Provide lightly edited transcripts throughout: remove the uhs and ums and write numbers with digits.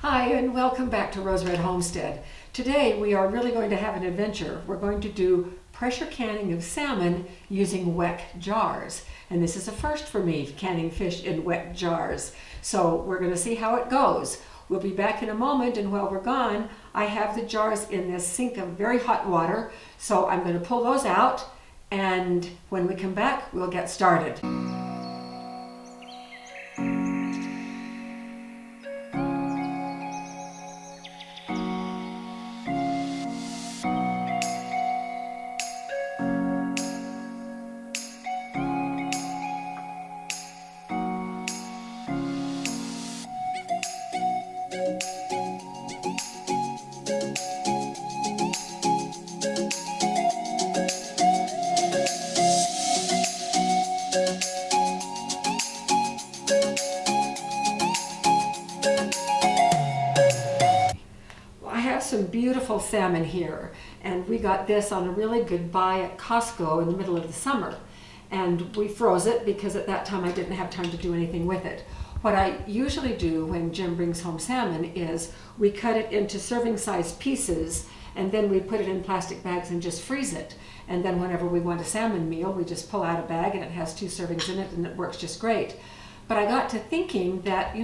Hi, and welcome back to Rose Red Homestead. Today we are really going to have an adventure. We're going to do pressure canning of salmon using Weck jars. And this is a first for me, canning fish in Weck jars. So we're going to see how it goes. We'll be back in a moment, and while we're gone, I have the jars in this sink of very hot water. So I'm going to pull those out, and when we come back, we'll get started. Some beautiful salmon here, and we got this on a really good buy at Costco in the middle of the summer, and we froze it because at that time I didn't have time to do anything with it. What I usually do when Jim brings home salmon is we cut it into serving size pieces, and then we put it in plastic bags and just freeze it, and then whenever we want a salmon meal we just pull out a bag and it has 2 servings in it and it works just great. But I got to thinking that,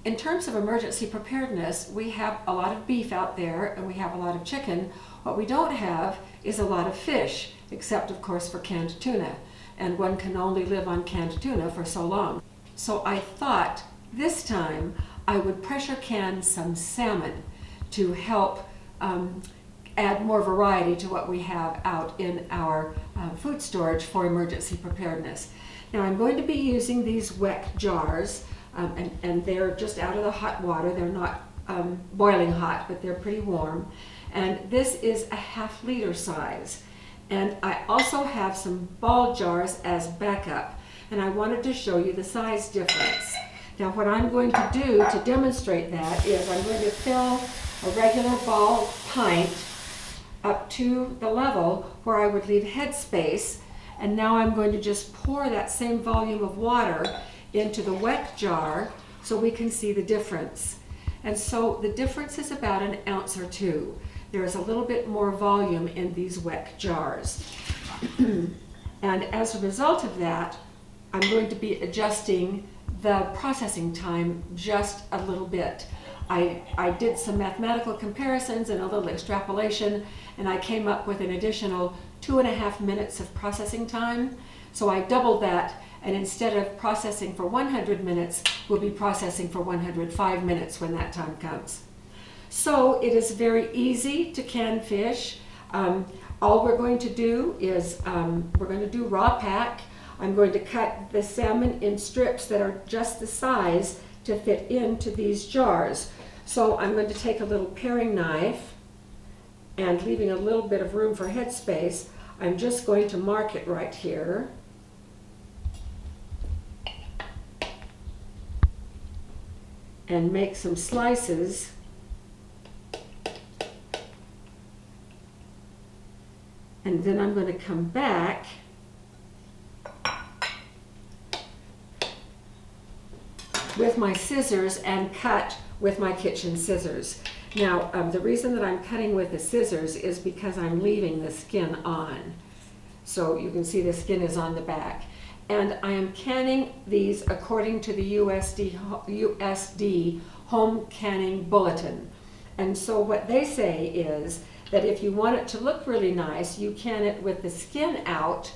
in terms of emergency preparedness, we have a lot of beef out there and we have a lot of chicken. What we don't have is a lot of fish, except of course for canned tuna. And one can only live on canned tuna for so long. So I thought this time I would pressure can some salmon to help add more variety to what we have out in our food storage for emergency preparedness. Now I'm going to be using these Weck jars. And they're just out of the hot water. They're not boiling hot, but they're pretty warm. And this is a ½ liter size. And I also have some ball jars as backup. And I wanted to show you the size difference. Now what I'm going to do to demonstrate that is I'm going to fill a regular ball pint up to the level where I would leave head space. And now I'm going to just pour that same volume of water into the Weck jar so we can see the difference. And so the difference is about 1 ounce or 2. There is a little bit more volume in these Weck jars. And as a result of that, I'm going to be adjusting the processing time just a little bit. I did some mathematical comparisons and a little extrapolation, and I came up with an additional 2.5 minutes of processing time. So I doubled that, and instead of processing for 100 minutes, we'll be processing for 105 minutes when that time comes. So it is very easy to can fish. All we're going to do is we're going to do raw pack. I'm going to cut the salmon in strips that are just the size to fit into these jars. So I'm going to take a little paring knife, and leaving a little bit of room for head space, I'm just going to mark it right here. And make some slices. And then I'm going to come back with my scissors and cut with my kitchen scissors. Now, the reason that I'm cutting with the scissors is because I'm leaving the skin on. So you can see the skin is on the back. And I am canning these according to the USD Home Canning Bulletin. And so what they say is that if you want it to look really nice, you can it with the skin out.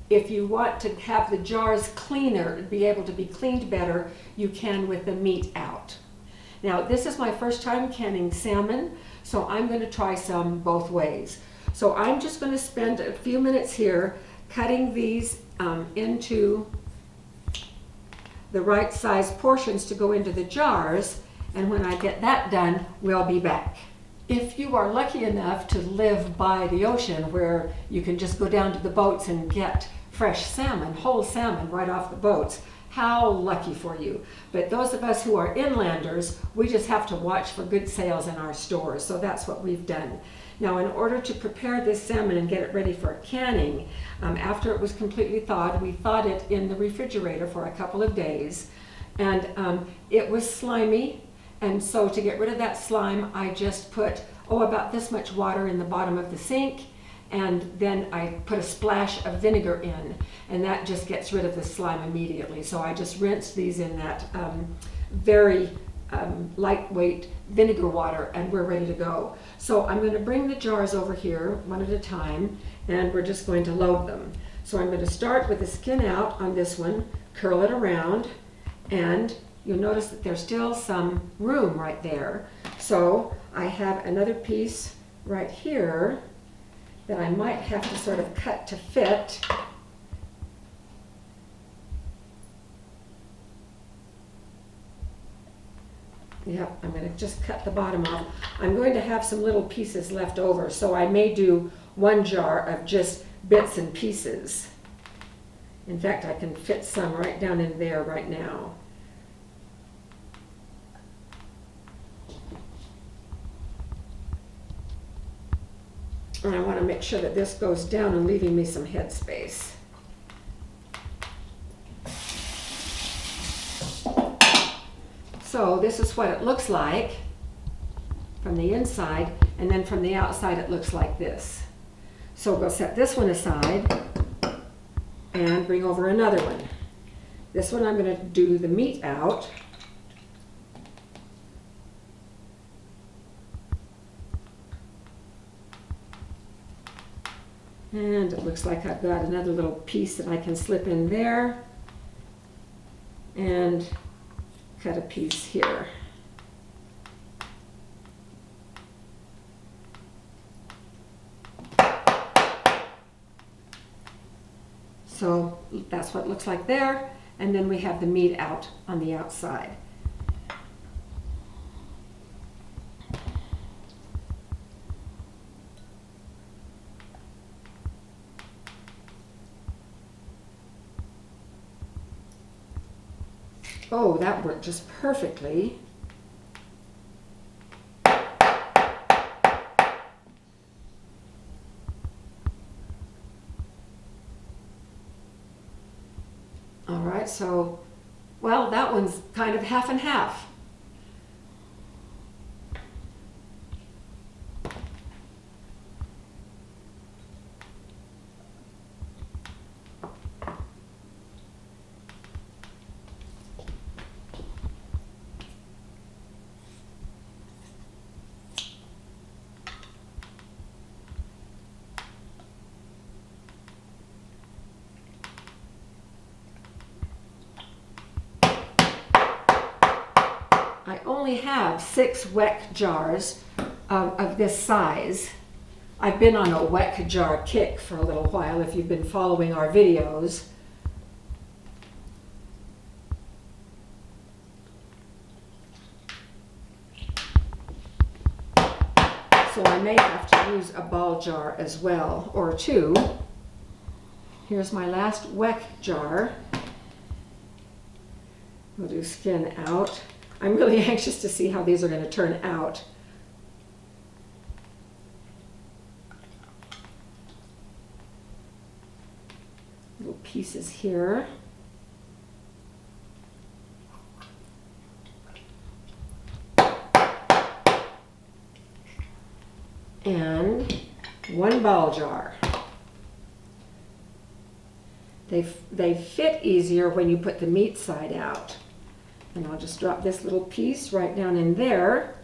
If you want to have the jars cleaner, be able to be cleaned better, you can with the meat out. Now, this is my first time canning salmon, so I'm going to try some both ways. So I'm just going to spend a few minutes here cutting these into the right size portions to go into the jars, and when I get that done, we'll be back. If you are lucky enough to live by the ocean where you can just go down to the boats and get fresh salmon, whole salmon right off the boats, how lucky for you. But those of us who are inlanders, we just have to watch for good sales in our stores, so that's what we've done. Now, in order to prepare this salmon and get it ready for canning, after it was completely thawed, we thawed it in the refrigerator for a couple of days. and it was slimy. And so to get rid of that slime, I just put, about this much water in the bottom of the sink, and then I put a splash of vinegar in, and that just gets rid of the slime immediately. So I just rinsed these in that very lightweight vinegar water, and we're ready to go. So I'm going to bring the jars over here one at a time, and we're just going to load them. So I'm going to start with the skin out on this one, curl it around, and you'll notice that there's still some room right there. So I have another piece right here that I might have to sort of cut to fit. Yep, I'm going to just cut the bottom off. I'm going to have some little pieces left over, so I may do one jar of just bits and pieces. In fact, I can fit some right down in there right now. And I want to make sure that this goes down and leaving me some head space. So this is what it looks like from the inside, and then from the outside it looks like this. So we'll set this one aside and bring over another one. This one I'm going to do the meat out. And it looks like I've got another little piece that I can slip in there and cut a piece here. So that's what it looks like there, and then we have the meat out on the outside. Oh, that worked just perfectly. All right, so, well, that one's kind of half and half. I only have 6 Weck jars of this size. I've been on a Weck jar kick for a little while if you've been following our videos. So I may have to use a ball jar as well, or 2. Here's my last Weck jar. We'll do skin out. I'm really anxious to see how these are going to turn out. Little pieces here. And 1 ball jar. They fit easier when you put the meat side out. And I'll just drop this little piece right down in there.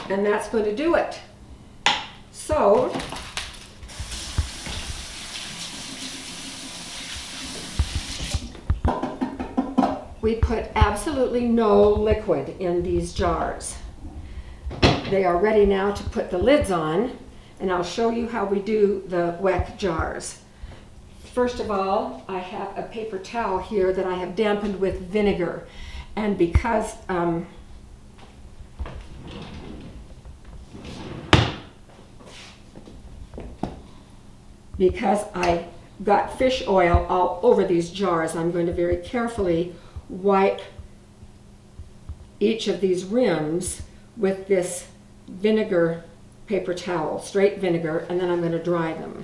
And that's going to do it. So, we put absolutely no liquid in these jars. They are ready now to put the lids on, and I'll show you how we do the Weck jars. First of all, I have a paper towel here that I have dampened with vinegar, and because I got fish oil all over these jars, I'm going to very carefully wipe each of these rims with this vinegar paper towel, straight vinegar, and then I'm going to dry them.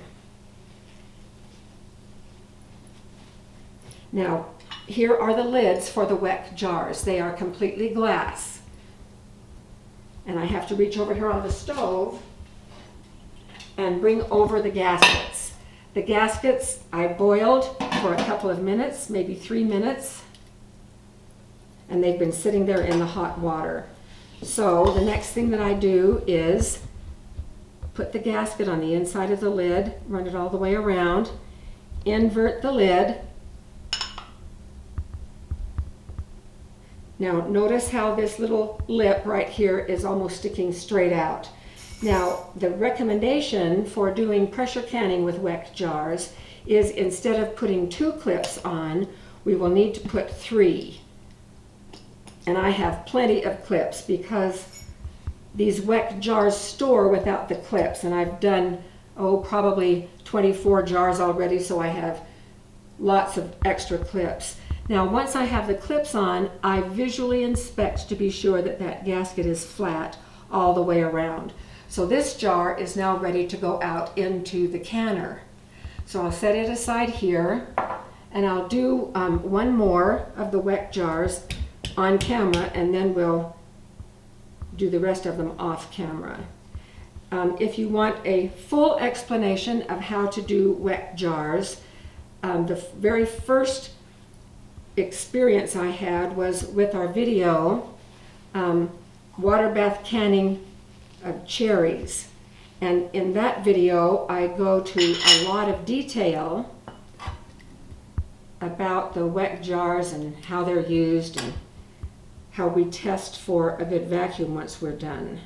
Now, here are the lids for the Weck jars. They are completely glass. And I have to reach over here on the stove and bring over the gaskets. The gaskets I boiled for a couple of minutes, maybe 3 minutes, and they've been sitting there in the hot water. So the next thing that I do is put the gasket on the inside of the lid, run it all the way around, invert the lid. Now notice how this little lip right here is almost sticking straight out. Now the recommendation for doing pressure canning with Weck jars is instead of putting 2 clips on, we will need to put 3. And I have plenty of clips because these Weck jars store without the clips, and I've done, probably 24 jars already, so I have lots of extra clips. Now once I have the clips on, I visually inspect to be sure that that gasket is flat all the way around. So this jar is now ready to go out into the canner. So I'll set it aside here, and I'll do one more of the Weck jars on camera, and then we'll do the rest of them off camera. If you want a full explanation of how to do Weck jars, the very first experience I had was with our video, water bath canning of cherries. And in that video, I go to a lot of detail about the Weck jars and how they're used and how we test for a good vacuum once we're done.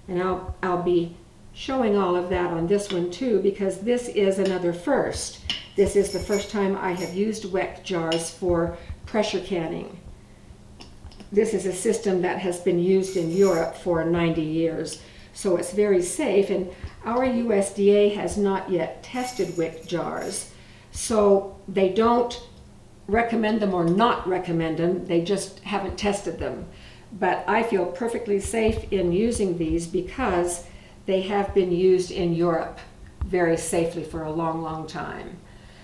And I'll be showing all of that on this one too, because this is another first. This is the first time I have used Weck jars for pressure canning. This is a system that has been used in Europe for 90 years, so it's very safe, and our USDA has not yet tested Weck jars, so they don't recommend them or not recommend them, they just haven't tested them. But I feel perfectly safe in using these because they have been used in Europe very safely for a long, long time.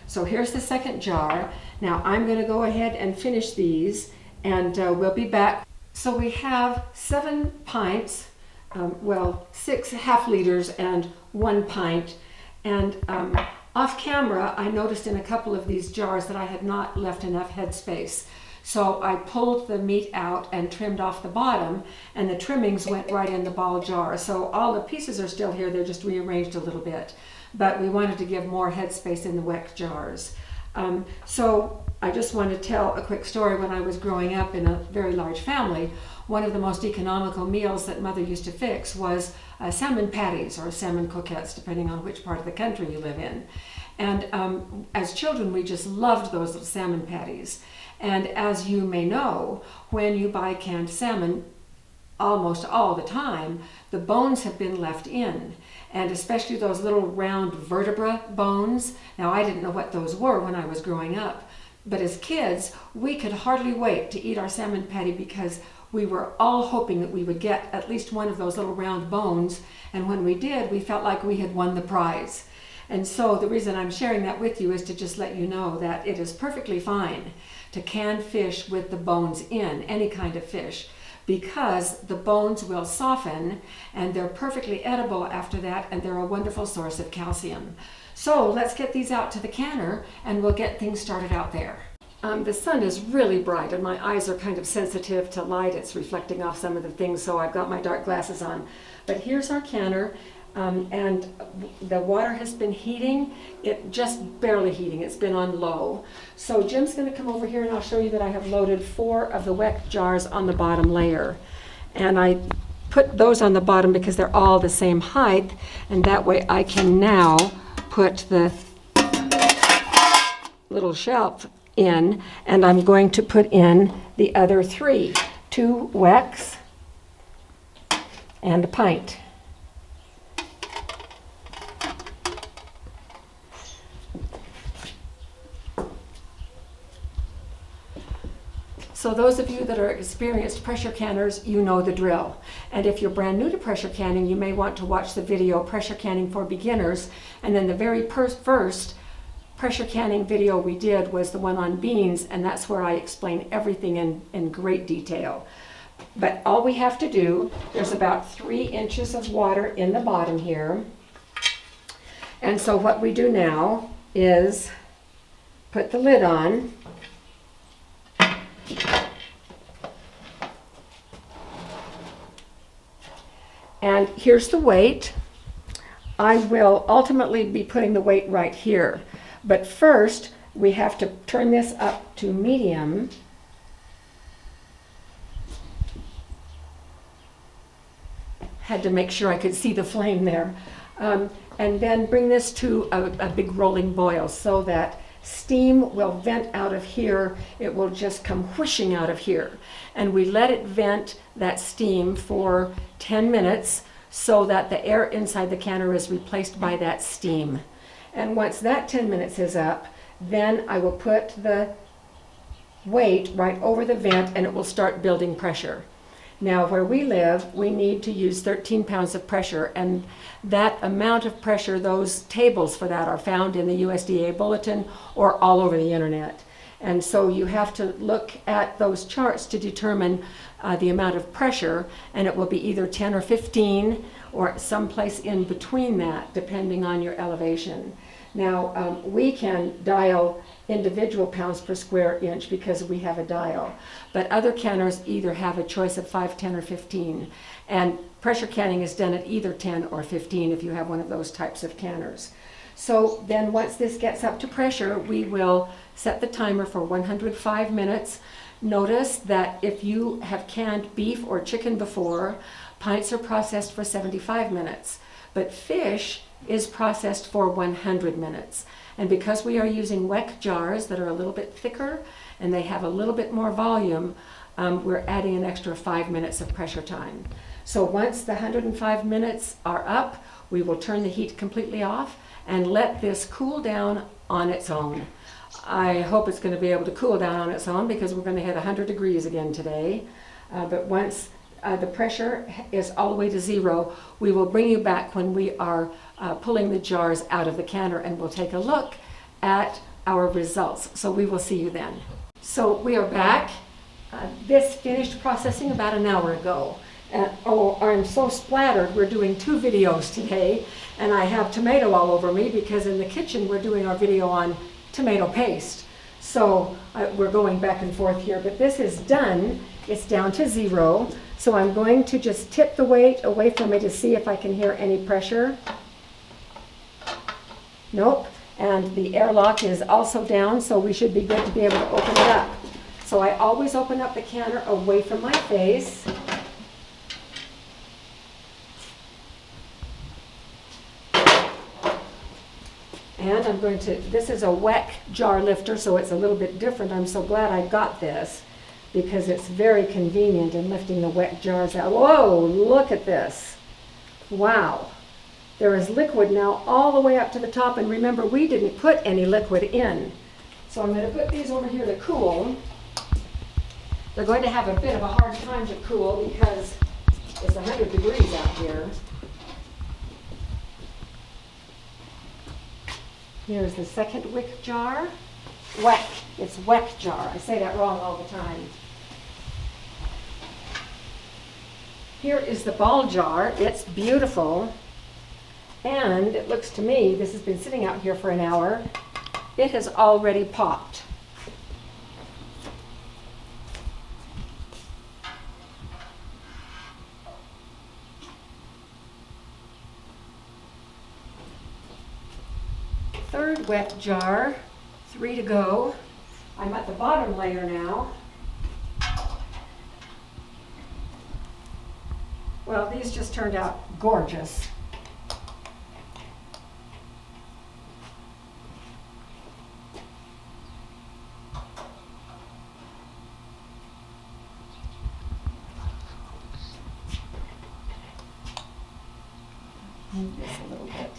So here's the second jar. Now I'm going to go ahead and finish these, and we'll be back. So we have 7 pints, 6 half liters and 1 pint. And off camera, I noticed in a couple of these jars that I had not left enough headspace. So I pulled the meat out and trimmed off the bottom, and the trimmings went right in the ball jar. So all the pieces are still here, they're just rearranged a little bit. But we wanted to give more headspace in the Weck jars. So I just want to tell a quick story. When I was growing up in a very large family, one of the most economical meals that Mother used to fix was salmon patties or salmon croquettes, depending on which part of the country you live in. And as children, we just loved those little salmon patties. And as you may know, when you buy canned salmon, almost all the time, the bones have been left in. And especially those little round vertebra bones. Now, I didn't know what those were when I was growing up. But as kids, we could hardly wait to eat our salmon patty because we were all hoping that we would get at least one of those little round bones. And when we did, we felt like we had won the prize. And so the reason I'm sharing that with you is to just let you know that it is perfectly fine to can fish with the bones in, any kind of fish, because the bones will soften and they're perfectly edible after that, and they're a wonderful source of calcium. So let's get these out to the canner and we'll get things started out there. The sun is really bright and my eyes are kind of sensitive to light. It's reflecting off some of the things, so I've got my dark glasses on. But here's our canner. And the water has been heating, it just barely heating, it's been on low. So Jim's going to come over here and I'll show you that I have loaded 4 of the Weck jars on the bottom layer. And I put those on the bottom because they're all the same height, and that way I can now put the little shelf in, and I'm going to put in the other 3, 2 Wecks and a pint. So those of you that are experienced pressure canners, you know the drill. And if you're brand new to pressure canning, you may want to watch the video Pressure Canning for Beginners, and then the very first pressure canning video we did was the one on beans, and that's where I explain everything in great detail. But all we have to do, there's about 3 inches of water in the bottom here. And so what we do now is put the lid on. And here's the weight. I will ultimately be putting the weight right here. But first, we have to turn this up to medium. Had to make sure I could see the flame there. And then bring this to a big rolling boil so that steam will vent out of here. It will just come whooshing out of here. And we let it vent that steam for 10 minutes so that the air inside the canner is replaced by that steam. And once that 10 minutes is up, then I will put the weight right over the vent and it will start building pressure. Now, where we live, we need to use 13 pounds of pressure, and that amount of pressure, those tables for that are found in the USDA bulletin or all over the internet. And so you have to look at those charts to determine the amount of pressure, and it will be either 10 or 15 or someplace in between that, depending on your elevation. Now, we can dial individual pounds per square inch because we have a dial, but other canners either have a choice of 5, 10, or 15. And pressure canning is done at either 10 or 15 if you have one of those types of canners. So then once this gets up to pressure, we will set the timer for 105 minutes. Notice that if you have canned beef or chicken before, pints are processed for 75 minutes, but fish is processed for 100 minutes. And because we are using Weck jars that are a little bit thicker and they have a little bit more volume, we're adding an extra 5 minutes of pressure time. So once the 105 minutes are up, we will turn the heat completely off and let this cool down on its own. I hope it's going to be able to cool down on its own because we're going to hit 100 degrees again today. But once the pressure is all the way to 0, we will bring you back when we are pulling the jars out of the canner, and we'll take a look at our results. So we will see you then. So we are back. This finished processing about an hour ago. Oh, I'm so splattered. We're doing 2 videos today, and I have tomato all over me because in the kitchen we're doing our video on tomato paste. So we're going back and forth here, but this is done. It's down to 0. So I'm going to just tip the weight away from me to see if I can hear any pressure. Nope. And the airlock is also down, so we should be good to be able to open it up. So I always open up the canner away from my face. And I'm going to, this is a Weck jar lifter, so it's a little bit different. I'm so glad I got this because it's very convenient in lifting the Weck jars out. Whoa, look at this. Wow. There is liquid now all the way up to the top, and remember, we didn't put any liquid in. So I'm going to put these over here to cool. They're going to have a bit of a hard time to cool because it's 100 degrees out here. Here's the second wick jar. Weck. It's Weck jar. I say that wrong all the time. Here is the ball jar. It's beautiful. And it looks to me, this has been sitting out here for an hour. It has already popped. Third Weck jar, 3 to go. I'm at the bottom layer now. Well, these just turned out gorgeous. Move this a little bit.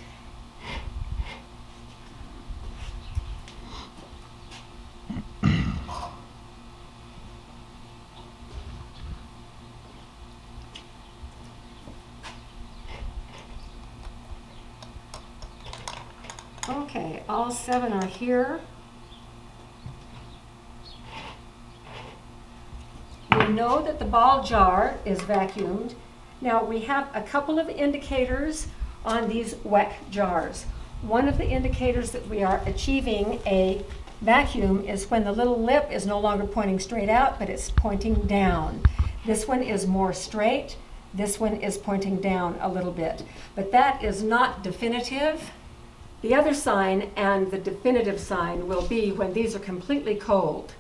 Okay, all 7 are here. We know that the ball jar is vacuumed. Now we have a couple of indicators on these Weck jars. One of the indicators that we are achieving a vacuum is when the little lip is no longer pointing straight out, but it's pointing down. This one is more straight. This one is pointing down a little bit, but that is not definitive. The other sign and the definitive sign will be when these are completely cold,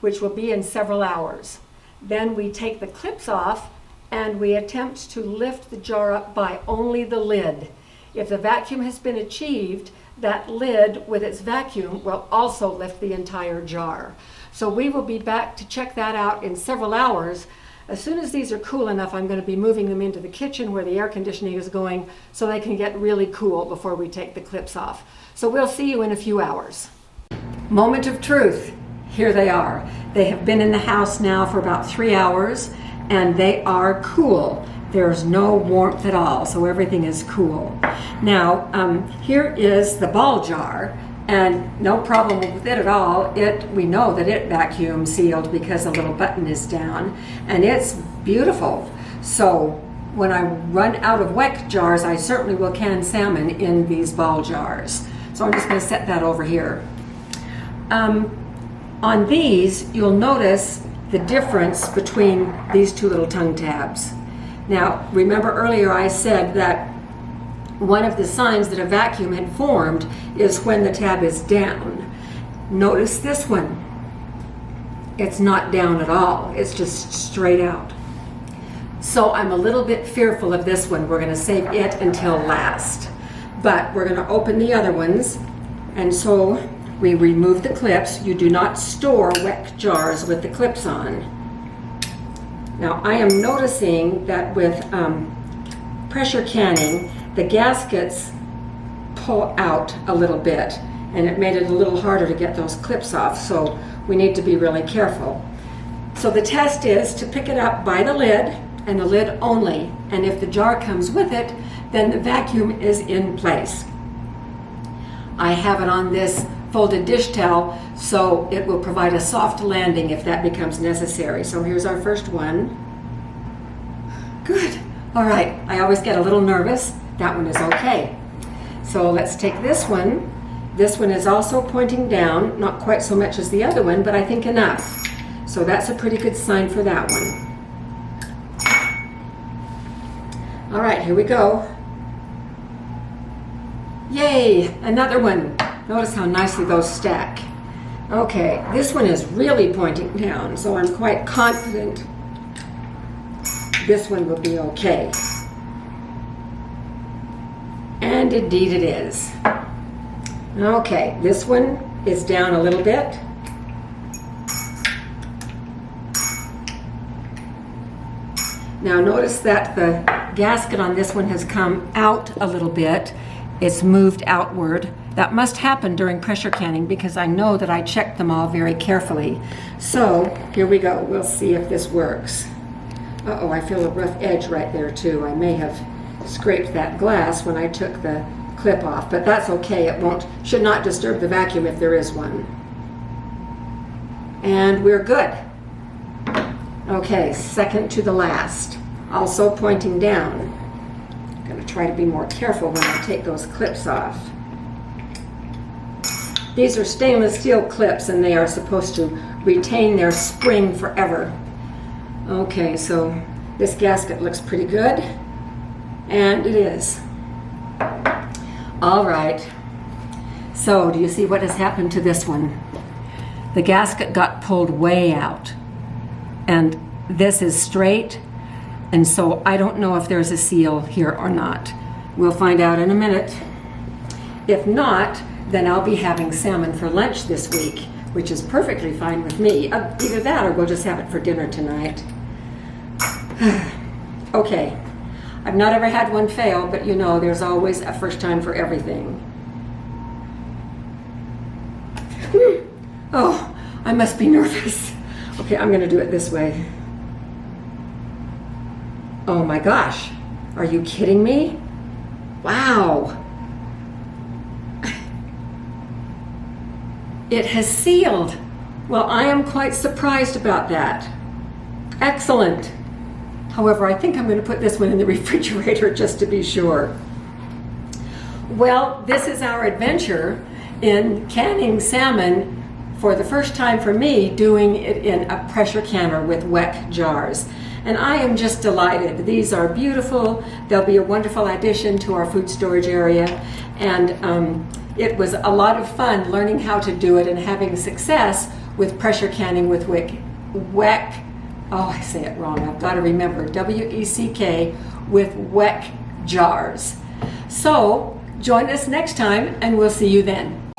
which will be in several hours. Then we take the clips off and we attempt to lift the jar up by only the lid. If the vacuum has been achieved, that lid with its vacuum will also lift the entire jar. So we will be back to check that out in several hours. As soon as these are cool enough, I'm going to be moving them into the kitchen where the air conditioning is going so they can get really cool before we take the clips off. So we'll see you in a few hours. Moment of truth. Here they are. They have been in the house now for about 3 hours and they are cool. There's no warmth at all, so everything is cool. Now, here is the ball jar, and no problem with it at all. We know that it vacuum sealed because the little button is down, and it's beautiful. So when I run out of Weck jars, I certainly will can salmon in these ball jars. So I'm just going to set that over here. On these, you'll notice the difference between these two little tongue tabs. Now, remember earlier I said that one of the signs that a vacuum had formed is when the tab is down. Notice this one. It's not down at all. It's just straight out. So I'm a little bit fearful of this one. We're going to save it until last. But we're going to open the other ones. And so we remove the clips. You do not store Weck jars with the clips on. Now I am noticing that with pressure canning, the gaskets pull out a little bit, and it made it a little harder to get those clips off, so we need to be really careful. So the test is to pick it up by the lid, and the lid only, and if the jar comes with it, then the vacuum is in place. I have it on this folded dish towel, so it will provide a soft landing if that becomes necessary. So here's our first one. Good. All right, I always get a little nervous. That one is okay. So let's take this one. This one is also pointing down, not quite so much as the other one, but I think enough. So that's a pretty good sign for that one. All right, here we go. Yay, another one. Notice how nicely those stack. Okay, this one is really pointing down, so I'm quite confident this one will be okay. And indeed it is. Okay, this one is down a little bit. Now notice that the gasket on this one has come out a little bit. It's moved outward. That must happen during pressure canning because I know that I checked them all very carefully. So here we go. We'll see if this works. Uh-oh, I feel a rough edge right there too. I may have scraped that glass when I took the clip off, but that's okay. It should not disturb the vacuum if there is one. And we're good. Okay, second to the last. Also pointing down. I'm going to try to be more careful when I take those clips off. These are stainless steel clips and they are supposed to retain their spring forever. Okay, so this gasket looks pretty good, and it is. All right, so do you see what has happened to this one? The gasket got pulled way out, and this is straight, and so I don't know if there's a seal here or not. We'll find out in a minute. If not, then I'll be having salmon for lunch this week, which is perfectly fine with me. Either that or we'll just have it for dinner tonight. Okay, I've not ever had one fail, but you know, there's always a first time for everything. Oh, I must be nervous. Okay, I'm gonna do it this way. Oh my gosh, are you kidding me? Wow. It has sealed. Well, I am quite surprised about that. Excellent. However, I think I'm going to put this one in the refrigerator just to be sure. Well, this is our adventure in canning salmon, for the first time for me, doing it in a pressure canner with Weck jars. And I am just delighted. These are beautiful. They'll be a wonderful addition to our food storage area. And it was a lot of fun learning how to do it and having success with pressure canning with Weck. Oh, I say it wrong. I've got to remember. W-E-C-K with Weck jars. So join us next time and we'll see you then.